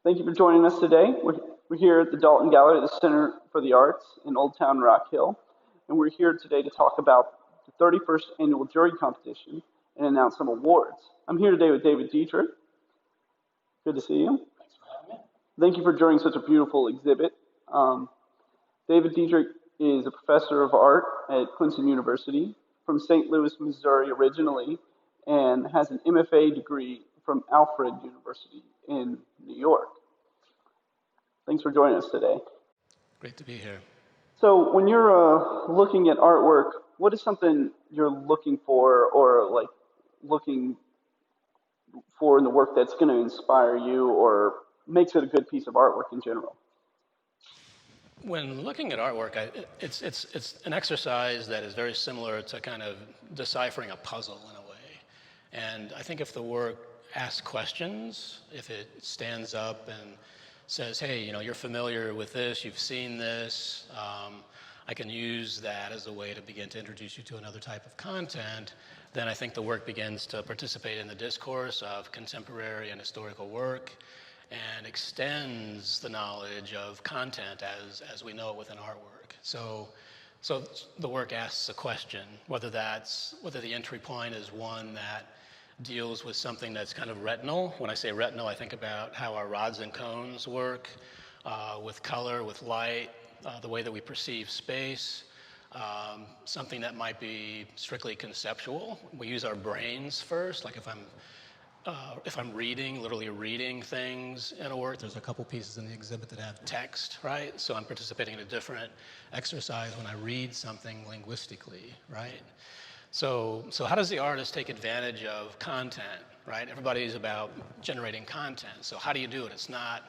Thank you for joining us today. We're here at the Dalton Gallery, the Center for the Arts in Old Town Rock Hill, and we're here today to talk about the 31st Annual Juried Competition and announce some awards. I'm here today with David Detrich. Good to see you. Thanks for having me. Thank you for joining such a beautiful exhibit. David Detrich is a professor of art at Clemson University from St. Louis, Missouri originally, and has an MFA degree from Alfred University in New York. Thanks for joining us today. Great to be here. So when you're looking at artwork, what is something you're looking for or looking for in the work that's going to inspire you or makes it a good piece of artwork in general? When looking at artwork, it's an exercise that is very similar to kind of deciphering a puzzle in a way. And I think if the work asks questions, if it stands up and says, hey, you're familiar with this, you've seen this, I can use that as a way to begin to introduce you to another type of content, then I think the work begins to participate in the discourse of contemporary and historical work and extends the knowledge of content as we know it within artwork. So the work asks a question, whether the entry point is one that deals with something that's kind of retinal. When I say retinal, I think about how our rods and cones work with color, with light, the way that we perceive space, something that might be strictly conceptual. We use our brains first, like if I'm literally reading things in a work, there's a couple pieces in the exhibit that have text, right? So I'm participating in a different exercise when I read something linguistically, right? So how does the artist take advantage of content, right? Everybody's about generating content. So how do you do it? It's not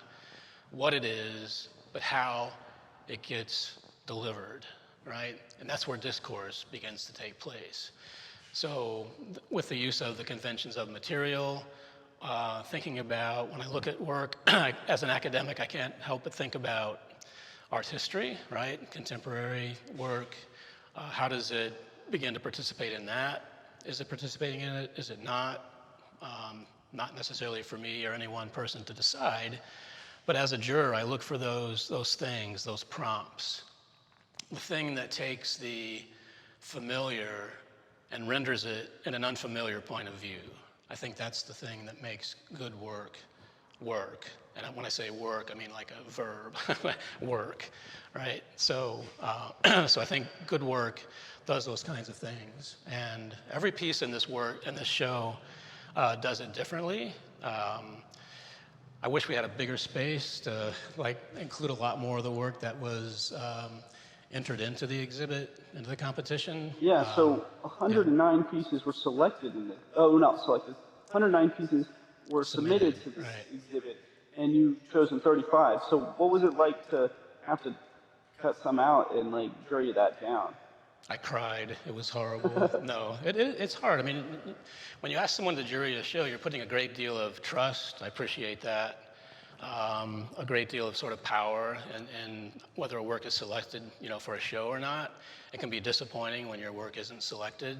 what it is, but how it gets delivered, right? And that's where discourse begins to take place. So with the use of the conventions of material, thinking about, when I look at work, as an academic, I can't help but think about art history, right? Contemporary work. How does it begin to participate in that? Is it participating in it? Is it not? Not necessarily for me or any one person to decide, but as a juror, I look for those things, those prompts. The thing that takes the familiar and renders it in an unfamiliar point of view. I think that's the thing that makes good work. And when I say work, I mean like a verb, work, right? So I think good work does those kinds of things. And every piece in this work, in this show, does it differently. I wish we had a bigger space to include a lot more of the work that was entered into the exhibit, into the competition. Yeah, so 109 pieces were selected in it. Oh, not selected. 109 pieces were submitted to this exhibit, and you chosen 35. So what was it like to have to cut some out and jury that down? I cried. It was horrible. No, it's hard. I mean, when you ask someone to jury a show, you're putting a great deal of trust. I appreciate that. A great deal of sort of power in whether a work is selected, for a show or not. It can be disappointing when your work isn't selected.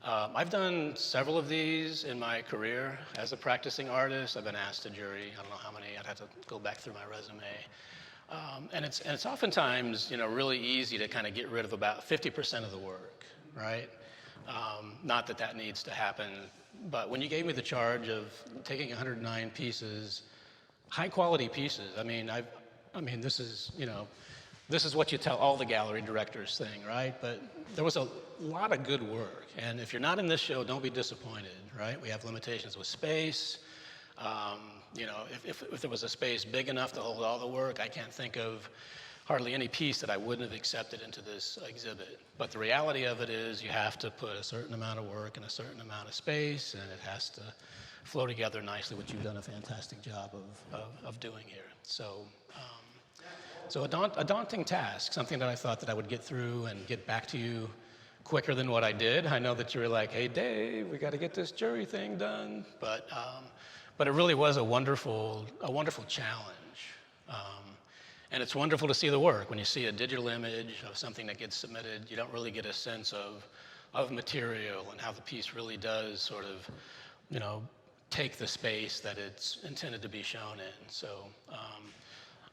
I've done several of these in my career as a practicing artist. I've been asked to jury, I don't know how many, I'd have to go back through my resume. And it's oftentimes, really easy to kind of get rid of about 50% of the work, right? Not that needs to happen, but when you gave me the charge of taking 109 pieces, high quality pieces, this is what you tell all the gallery directors thing, right? But there was a lot of good work, and if you're not in this show, don't be disappointed, right? We have limitations with space. If there was a space big enough to hold all the work, I can't think of hardly any piece that I wouldn't have accepted into this exhibit. But the reality of it is you have to put a certain amount of work in a certain amount of space, and it has to flow together nicely, which you've done a fantastic job of doing here. So a daunting task, something that I thought that I would get through and get back to you quicker than what I did. I know that you were like, hey, Dave, we got to get this jury thing done. But it really was a wonderful challenge. And it's wonderful to see the work. When you see a digital image of something that gets submitted, you don't really get a sense of material and how the piece really does sort of, take the space that it's intended to be shown in. So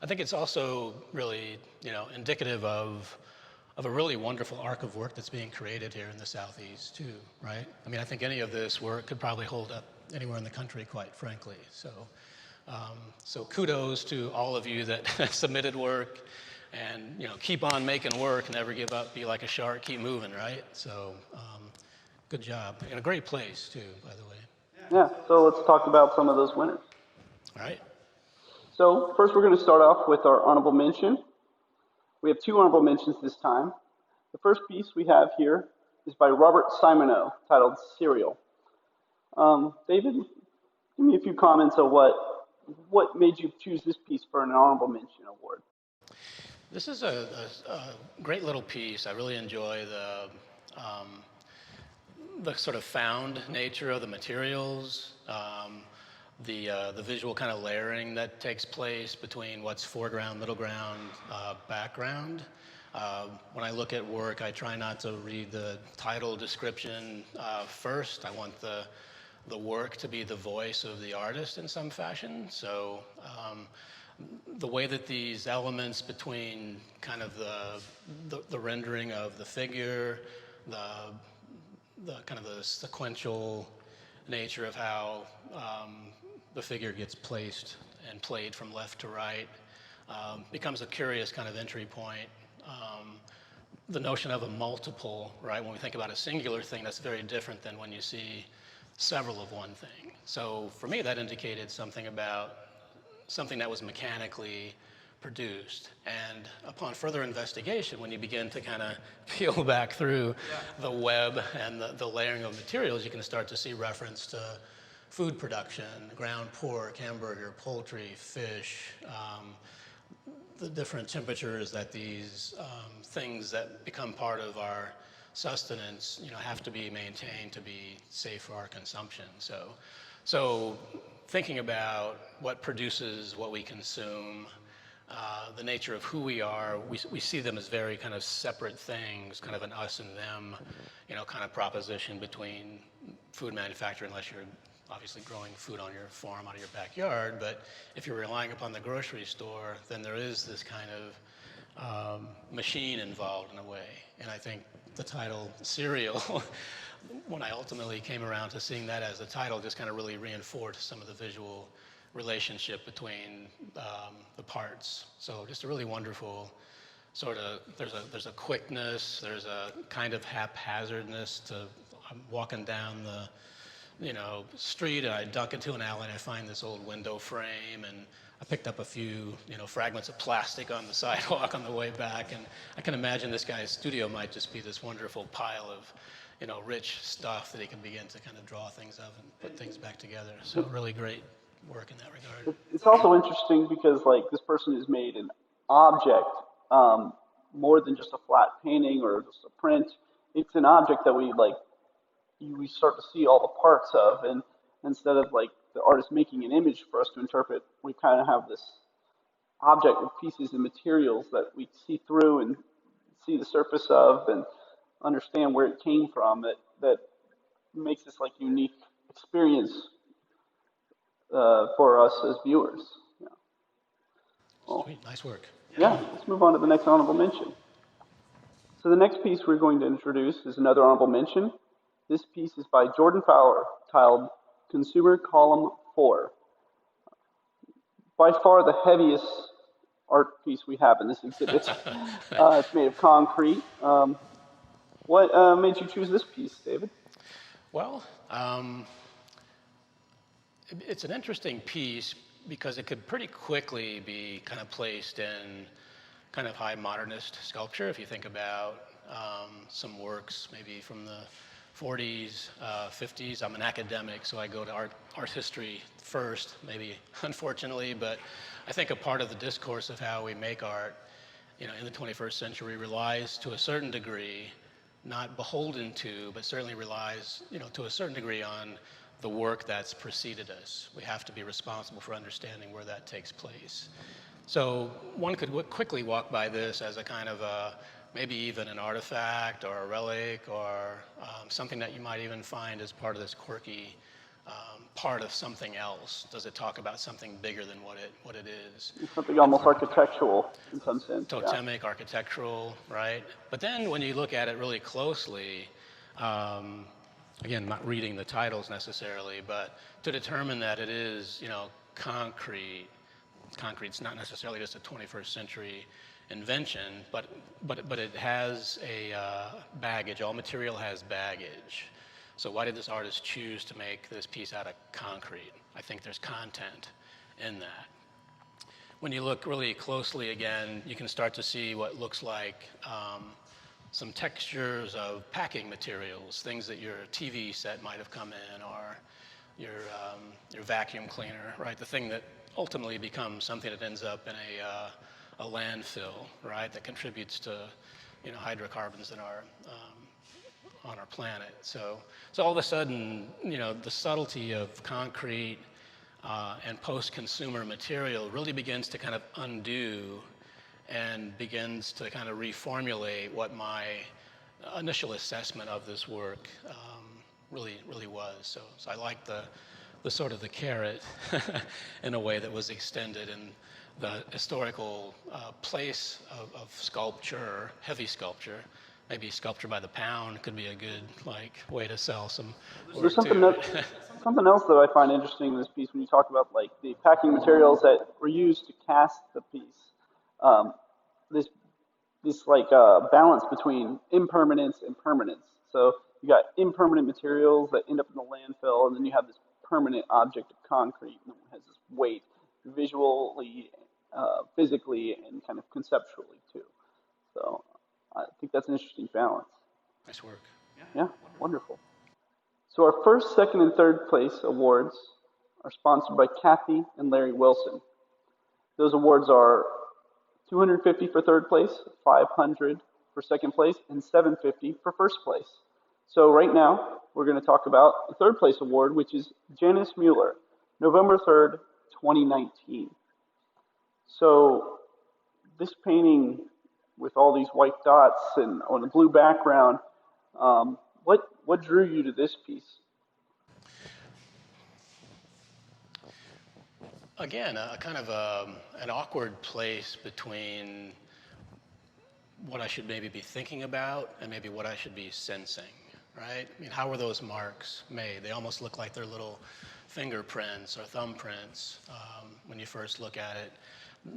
I think it's also really, indicative of a really wonderful arc of work that's being created here in the Southeast too, right? I mean, I think any of this work could probably hold up anywhere in the country, quite frankly. So, so kudos to all of you that submitted work, and keep on making work, never give up, be like a shark, keep moving, right? So, good job. In a great place too, by the way. Yeah, so let's talk about some of those winners. All right. So first we're going to start off with our honorable mention. We have 2 honorable mentions this time. The first piece we have here is by Robert SIMONEAU, titled Serial. David, give me a few comments on what made you choose this piece for an honorable mention award. This is a great little piece. I really enjoy the sort of found nature of the materials, the visual kind of layering that takes place between what's foreground, middle ground, background. When I look at work, I try not to read the title description first. I want the work to be the voice of the artist in some fashion. So the way that these elements between kind of the rendering of the figure, the kind of the sequential nature of how the figure gets placed and played from left to right becomes a curious kind of entry point. The notion of a multiple, right? When we think about a singular thing, that's very different than when you see several of one thing. So for me, that indicated something about something that was mechanically produced. And upon further investigation, when you begin to kind of peel back through the web and the layering of materials, you can start to see reference to food production, ground pork, hamburger, poultry, fish, the different temperatures that these things that become part of our sustenance, have to be maintained to be safe for our consumption. So thinking about what produces what we consume, the nature of who we are, we see them as very kind of separate things, kind of an us and them, kind of proposition between food manufacturer, unless you're obviously growing food on your farm out of your backyard. But if you're relying upon the grocery store, then there is this kind of machine involved in a way. And I think the title Cereal, when I ultimately came around to seeing that as the title, just kind of really reinforced some of the visual relationship between the parts. So just a really wonderful sort of, there's a quickness, there's a kind of haphazardness to, I'm walking down the street, and I dunk into an alley and I find this old window frame, and I picked up a few, fragments of plastic on the sidewalk on the way back, and I can imagine this guy's studio might just be this wonderful pile of, rich stuff that he can begin to kind of draw things of and put things back together. So really great work in that regard. It's also interesting because, this person has made an object more than just a flat painting or just a print. It's an object that we start to see all the parts of, and instead of the artist making an image for us to interpret, we kind of have this object with pieces and materials that we see through and see the surface of and understand where it came from. That makes this unique experience for us as viewers. Yeah. Well, sweet, nice work. Yeah, let's move on to the next honorable mention. So the next piece we're going to introduce is another honorable mention. This piece is by Jordan Fowler, titled Consumer Column 4. By far the heaviest art piece we have in this exhibit. It's made of concrete. What made you choose this piece, David? Well, it's an interesting piece because it could pretty quickly be kind of placed in kind of high modernist sculpture. If you think about some works maybe from the 40s, 50s. I'm an academic, so I go to art history first, maybe unfortunately, but I think a part of the discourse of how we make art, in the 21st century relies to a certain degree, not beholden to, but certainly relies, to a certain degree on the work that's preceded us. We have to be responsible for understanding where that takes place. So one could quickly walk by this as a kind of maybe even an artifact or a relic or something that you might even find as part of this quirky part of something else? Does it talk about something bigger than what it is? Something almost architectural in some sense. Totemic, architectural, right? But then when you look at it really closely, again, not reading the titles necessarily, but to determine that it is, concrete. Concrete's not necessarily just a 21st century invention, but it has a baggage. All material has baggage. So why did this artist choose to make this piece out of concrete? I think there's content in that. When you look really closely again, you can start to see what looks like some textures of packing materials, things that your TV set might have come in, or your vacuum cleaner, right? The thing that ultimately becomes something that ends up in a landfill, right? That contributes to hydrocarbons that are on our planet. So all of a sudden, the subtlety of concrete and post-consumer material really begins to kind of undo and begins to kind of reformulate what my initial assessment of this work really was. So I like the sort of the carrot in a way that was extended, and the historical place of sculpture, heavy sculpture. Maybe sculpture by the pound could be a good way to sell some. There's something else that I find interesting in this piece when you talk about the packing materials that were used to cast the piece. This balance between impermanence and permanence. So you got impermanent materials that end up in the landfill, and then you have this permanent object of concrete that has this weight visually, physically, and kind of conceptually too. So I think that's an interesting balance. Nice work. Yeah, wonderful. So our first, second, and third place awards are sponsored by Kathy and Larry Wilson. Those awards are $250 for third place, $500 for second place, and $750 for first place. So right now, we're going to talk about the third place award, which is Janice Mueller, November 3rd, 2019. So this painting with all these white dots and on a blue background, what drew you to this piece? Again, a kind of an awkward place between what I should maybe be thinking about and maybe what I should be sensing, right? I mean, how were those marks made? They almost look like they're little fingerprints or thumbprints when you first look at it.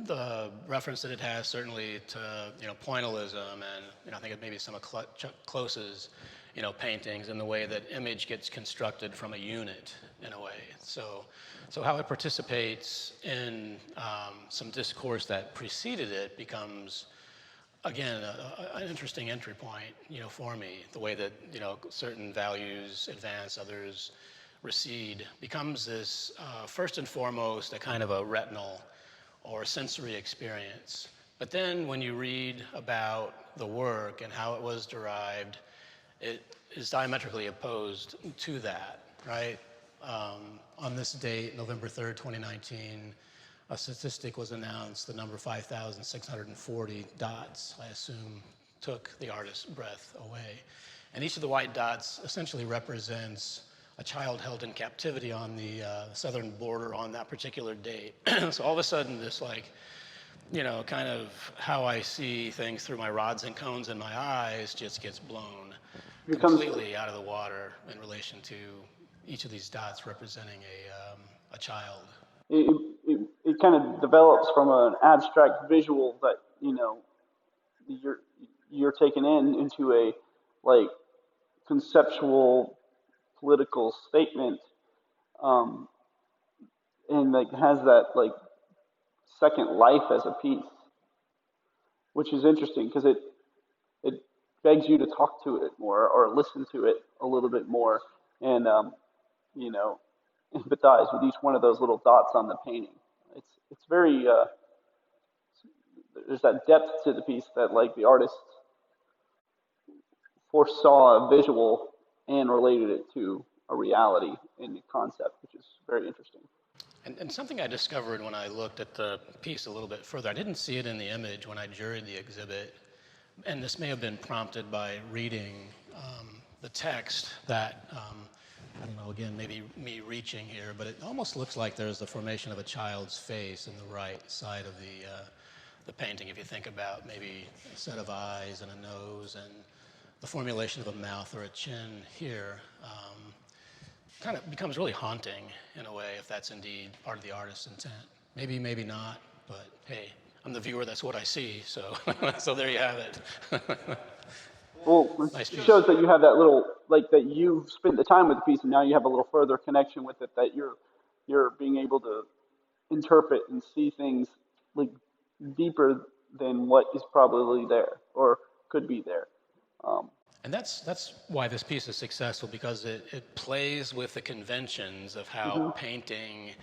The reference that it has certainly to pointillism, and I think it maybe some of Chuck Close's paintings, and the way that image gets constructed from a unit in a way. So how it participates in some discourse that preceded it becomes, again, an interesting entry point, for me. The way that certain values advance, others recede, becomes this first and foremost a kind of a retinal or sensory experience. But then when you read about the work and how it was derived, it is diametrically opposed to that, right? On this date, November 3rd, 2019, a statistic was announced, the number 5,640 dots, I assume, took the artist's breath away. And each of the white dots essentially represents a child held in captivity on the southern border on that particular date. So all of a sudden, this kind of how I see things through my rods and cones in my eyes just gets blown completely out of the water in relation to each of these dots representing a child. It kind of develops from an abstract visual that you're taken into a conceptual political statement, and has that second life as a piece, which is interesting because it begs you to talk to it more or listen to it a little bit more, and empathize with each one of those little dots on the painting. It's very there's that depth to the piece that the artist foresaw a visual and related it to a reality in the concept, which is very interesting. And something I discovered when I looked at the piece a little bit further, I didn't see it in the image when I juried the exhibit, and this may have been prompted by reading the text that, I don't know again, maybe me reaching here, but it almost looks like there's the formation of a child's face in the right side of the painting, if you think about maybe a set of eyes and a nose and the formulation of a mouth or a chin here. Kind of becomes really haunting in a way, if that's indeed part of the artist's intent. Maybe, maybe not, but hey, I'm the viewer, that's what I see, so so there you have it. Well, Nice it shows that you have that little, like, that you spent the time with the piece, and now you have a little further connection with it, that you're being able to interpret and see things like deeper than what is probably there or could be there. And that's why this piece is successful, because it plays with the conventions of how painting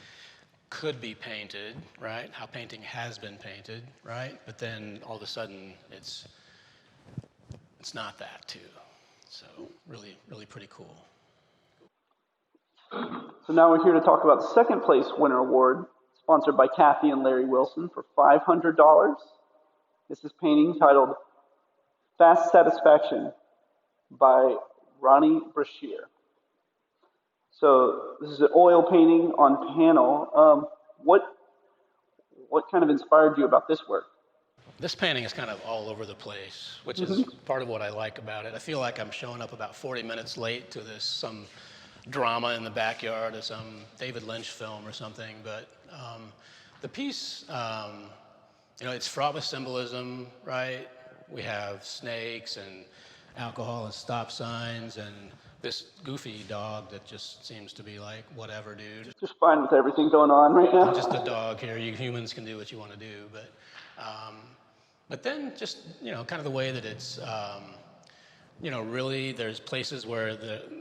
could be painted, right? How painting has been painted, right? But then all of a sudden it's not that too. So really, really pretty cool. So now we're here to talk about the second place winner award, sponsored by Kathy and Larry Wilson for $500. This is painting titled Fast Satisfaction by RONNI BRASHEAR. So this is an oil painting on panel. What kind of inspired you about this work? This painting is kind of all over the place, which is part of what I like about it. I feel like I'm showing up about 40 minutes late to some drama in the backyard of some David Lynch film or something, but the piece, it's fraught with symbolism, right? We have snakes and alcohol and stop signs and this goofy dog that just seems to be like, whatever, dude. Just fine with everything going on right now. Just a dog here. You humans can do what you want to do, but then just kind of the way that it's really there's places where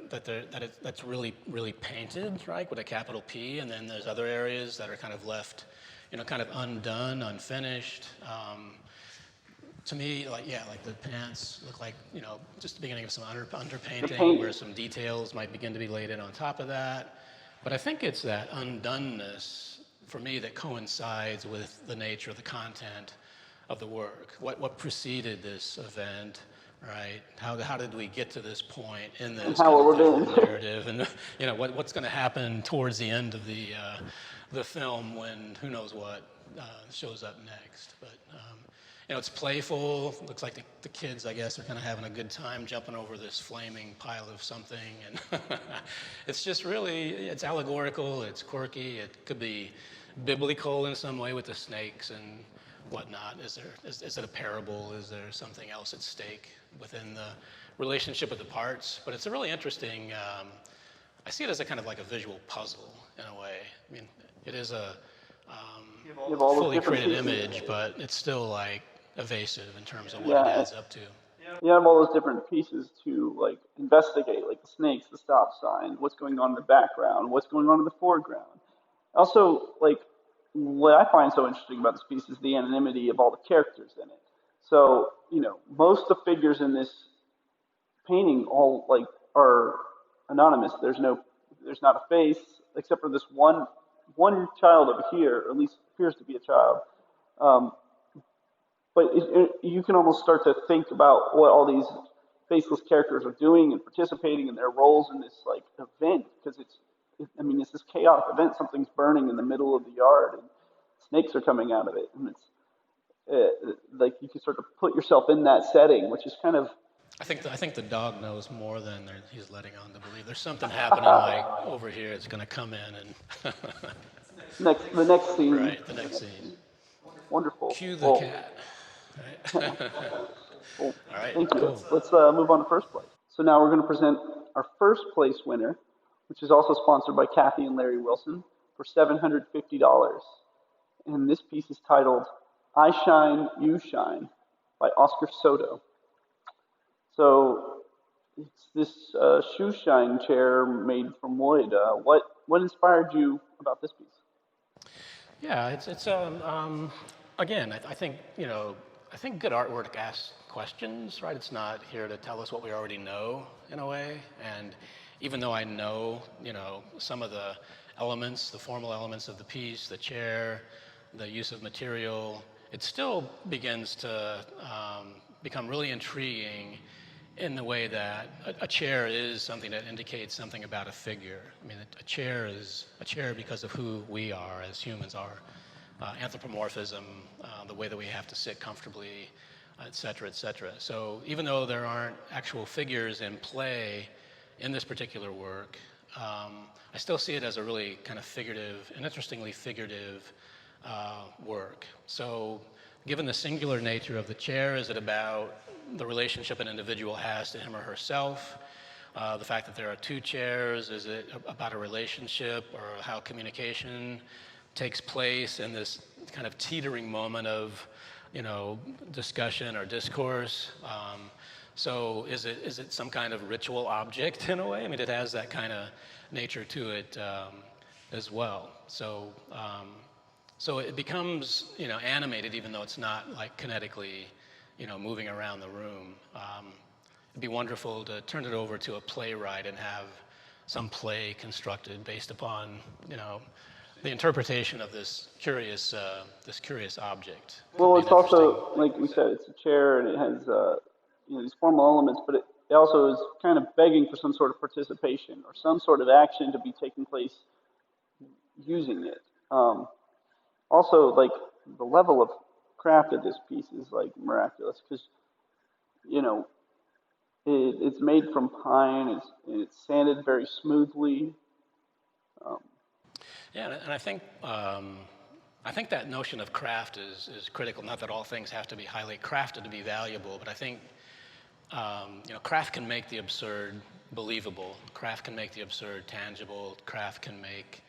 that's really really painted, right, with a capital P, and then there's other areas that are kind of left kind of undone, unfinished. To me, like the pants look like, just the beginning of some underpainting where some details might begin to be laid in on top of that. But I think it's that undoneness, for me, that coincides with the nature of the content of the work. What preceded this event, right? How did we get to this point in this kind of narrative? And, what's going to happen towards the end of the film when who knows what shows up next. But, it's playful. Looks like the kids, I guess, are kind of having a good time jumping over this flaming pile of something. And it's just really, it's allegorical, it's quirky, it could be biblical in some way with the snakes and whatnot. Is it a parable? Is there something else at stake within the relationship of the parts? But it's a really interesting, I see it as a kind of like a visual puzzle in a way. I mean, it is a fully created image, but it's still like evasive in terms of what it adds up to. You have all those different pieces to like investigate, like the snakes, the stop sign, what's going on in the background, what's going on in the foreground. Also, like, what I find so interesting about this piece is the anonymity of all the characters in it. So, most of the figures in this painting all like are anonymous. There's not a face except for this one child over here, or at least appears to be a child. But you can almost start to think about what all these faceless characters are doing and participating in their roles in this like event, because it's this chaotic event. Something's burning in the middle of the yard, and snakes are coming out of it, and it's like you can sort of put yourself in that setting, which is kind of. I think the dog knows more than he's letting on to believe. There's something happening like over here. It's going to come in and. The next scene. Right, the next scene. Wonderful. Cue the cat. Right. Cool. All right. Thank you. Cool. Let's move on to first place. So now we're going to present our first place winner, which is also sponsored by Kathy and Larry Wilson, for $750. And this piece is titled I Shine, You Shine by Oscar Soto. So it's this shoe shine chair made from wood. What inspired you about this piece? Yeah, it's again, I think good artwork asks questions, right? It's not here to tell us what we already know in a way. And even though I know, some of the elements, the formal elements of the piece, the chair, the use of material, it still begins to become really intriguing in the way that a chair is something that indicates something about a figure. I mean, a chair is a chair because of who we are as humans, our anthropomorphism, the way that we have to sit comfortably, et cetera, et cetera. So even though there aren't actual figures in play in this particular work, I still see it as a really kind of figurative, and interestingly figurative work. So given the singular nature of the chair, is it about the relationship an individual has to him or herself? The fact that there are two chairs, is it about a relationship or how communication takes place in this kind of teetering moment of, discussion or discourse? So is it some kind of ritual object in a way? I mean, it has that kind of nature to it as well. So it becomes, animated, even though it's not like kinetically, moving around the room. It'd be wonderful to turn it over to a playwright and have some play constructed based upon, the interpretation of this curious object. Well, it's also, like we said, it's a chair and it has these formal elements, but it also is kind of begging for some sort of participation or some sort of action to be taking place using it. Also, like, the level of craft of this piece is like miraculous because, it's made from pine. It's sanded very smoothly. Yeah, and I think that notion of craft is critical. Not that all things have to be highly crafted to be valuable, but I think craft can make the absurd believable. Craft can make the absurd tangible. Craft can make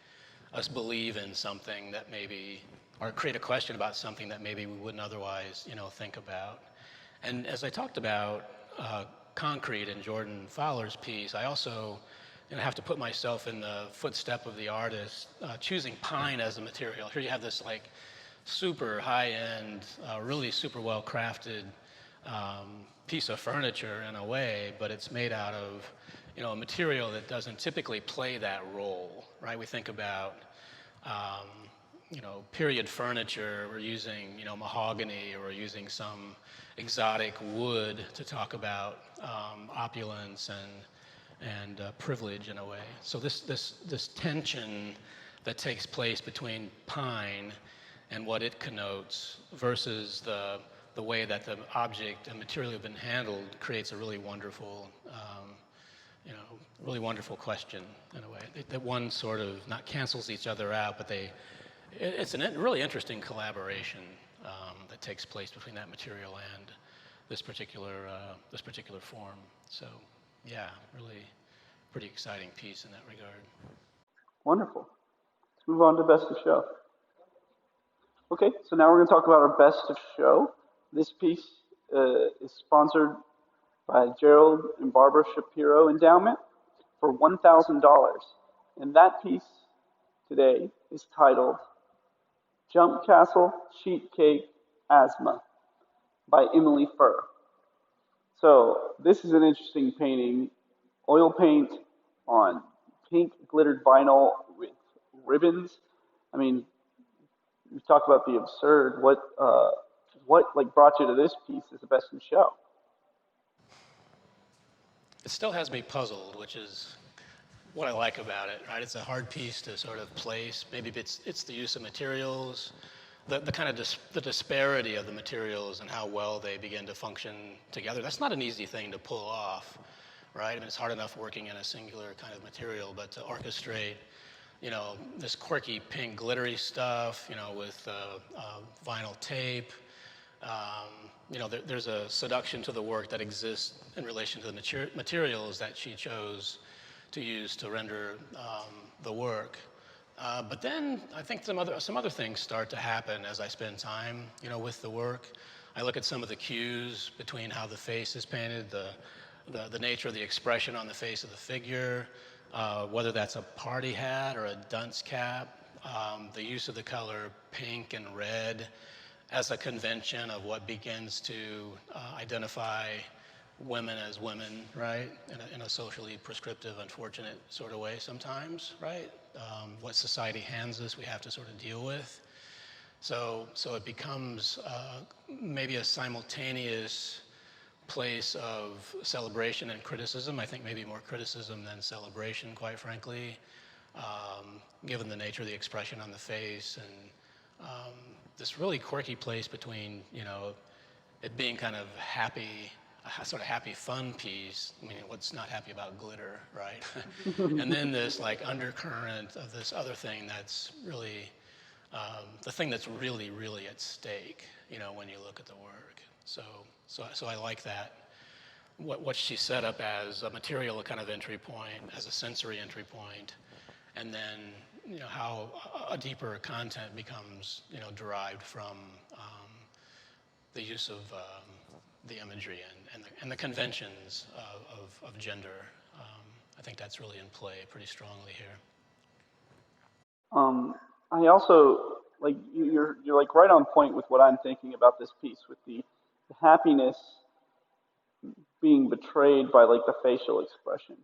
us believe in something that maybe, or create a question about something that maybe we wouldn't otherwise, think about. And as I talked about concrete in Jordan Fowler's piece, I also have to put myself in the footstep of the artist, choosing pine as a material. Here you have this like super high-end, really super well-crafted piece of furniture in a way, but it's made out of a material that doesn't typically play that role, right? We think about period furniture, we're using mahogany, or we're using some exotic wood to talk about opulence and privilege in a way. So this tension that takes place between pine and what it connotes versus the way that the object and material have been handled creates a really wonderful, really wonderful question in a way. That one sort of not cancels each other out, but it's a really interesting collaboration that takes place between that material and this particular form. So, yeah, really pretty exciting piece in that regard. Wonderful. Let's move on to Best of Show. Okay, so now we're going to talk about our Best of Show. This piece is sponsored by GERALD and Barbara Shapiro Endowment for $1,000. And that piece today is titled Jump Castle Sheet Cake Asthma by Emily FURR. So this is an interesting painting, oil paint on pink glittered vinyl with ribbons. I mean, we talk about the absurd. What like brought you to this piece as the Best in Show? It still has me puzzled, which is what I like about it, right? It's a hard piece to sort of place. Maybe it's the use of materials, the kind of the disparity of the materials and how well they begin to function together. That's not an easy thing to pull off, right? I mean, it's hard enough working in a singular kind of material, but to orchestrate, this quirky pink glittery stuff, with vinyl tape. There's a seduction to the work that exists in relation to the materials that she chose to use to render the work. But then I think some other things start to happen as I spend time, with the work. I look at some of the cues between how the face is painted, the nature of the expression on the face of the figure, whether that's a party hat or a dunce cap, the use of the color pink and red as a convention of what begins to identify women as women, right? In a socially prescriptive, unfortunate sort of way sometimes, right? What society hands us, we have to sort of deal with. So it becomes maybe a simultaneous place of celebration and criticism. I think maybe more criticism than celebration, quite frankly, given the nature of the expression on the face, and this really quirky place between, you know, it being kind of happy, a sort of happy fun piece. I mean, what's not happy about glitter, right? And then this like undercurrent of this other thing that's really, the thing that's really, really at stake, you know, when you look at the work. So I like that. What she set up as a material kind of entry point, as a sensory entry point, and then, you know, how a deeper content becomes, you know, derived from the use of the imagery and the conventions of gender. I think that's really in play pretty strongly here. I also, like, you're like right on point with what I'm thinking about this piece, with the happiness being betrayed by like the facial expression.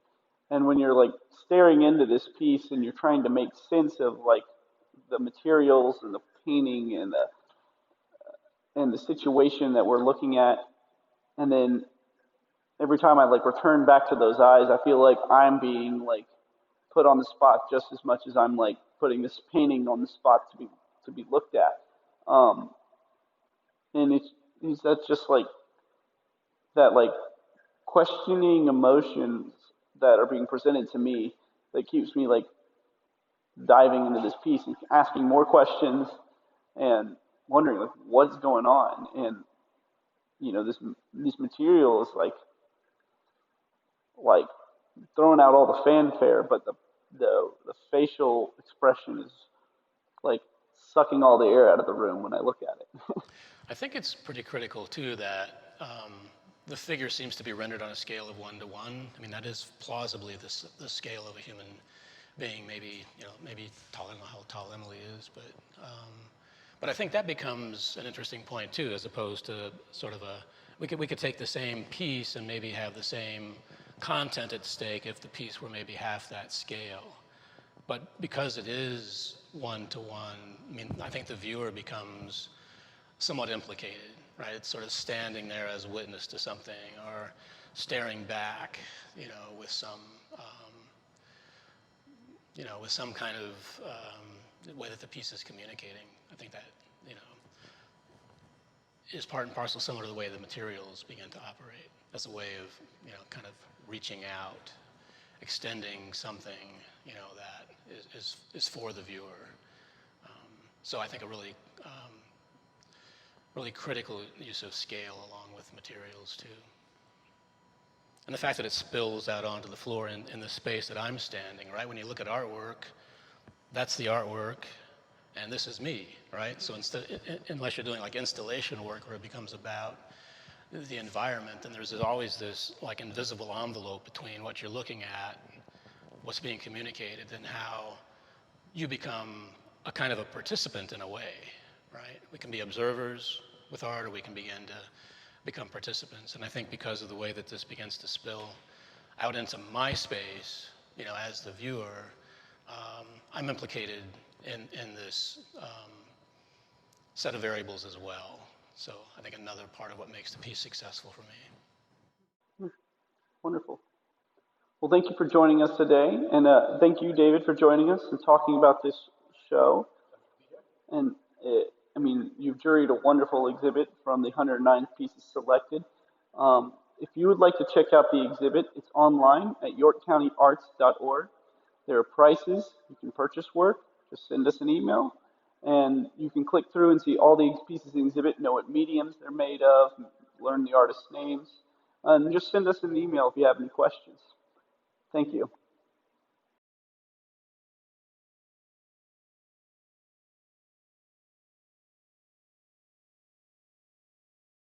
And when you're like staring into this piece and you're trying to make sense of like the materials and the painting and the situation that we're looking at, and then every time I like return back to those eyes, I feel like I'm being like put on the spot just as much as I'm like putting this painting on the spot to be looked at. And that's just like that like questioning emotions that are being presented to me that keeps me like diving into this piece and asking more questions and wondering like what's going on. And you know, this material is like throwing out all the fanfare, but the facial expression is like sucking all the air out of the room when I look at it. I think it's pretty critical too that the figure seems to be rendered on a scale of 1 to 1. I mean, that is plausibly the scale of a human being, maybe, you know, maybe taller. I don't know how tall Emily is, but I think that becomes an interesting point too, as opposed to sort of we could take the same piece and maybe have the same content at stake if the piece were maybe half that scale. But because it is 1 to 1, I mean, I think the viewer becomes somewhat implicated, right? It's sort of standing there as witness to something, or staring back, you know, with some, you know, with some kind of way that the piece is communicating. I think that, you know, is part and parcel similar to the way the materials begin to operate as a way of, you know, kind of reaching out, extending something, you know, that is for the viewer. So I think a really, really critical use of scale along with materials too. And the fact that it spills out onto the floor in the space that I'm standing, right? When you look at artwork, that's the artwork, and this is me, right? So unless you're doing like installation work where it becomes about the environment, then there's always this like invisible envelope between what you're looking at, what's being communicated, and how you become a kind of a participant in a way, right? We can be observers with art, or we can begin to become participants. And I think because of the way that this begins to spill out into my space, you know, as the viewer, I'm implicated in this set of variables as well. So I think another part of what makes the piece successful for me. Wonderful. Well, thank you for joining us today. And thank you, David, for joining us and talking about this show. And I mean, you've juried a wonderful exhibit from the 109 pieces selected. If you would like to check out the exhibit, it's online at yorkcountyarts.org. There are prices. You can purchase work. Just send us an email. And you can click through and see all the pieces in the exhibit, know what mediums they're made of, learn the artists' names. And just send us an email if you have any questions. Thank you.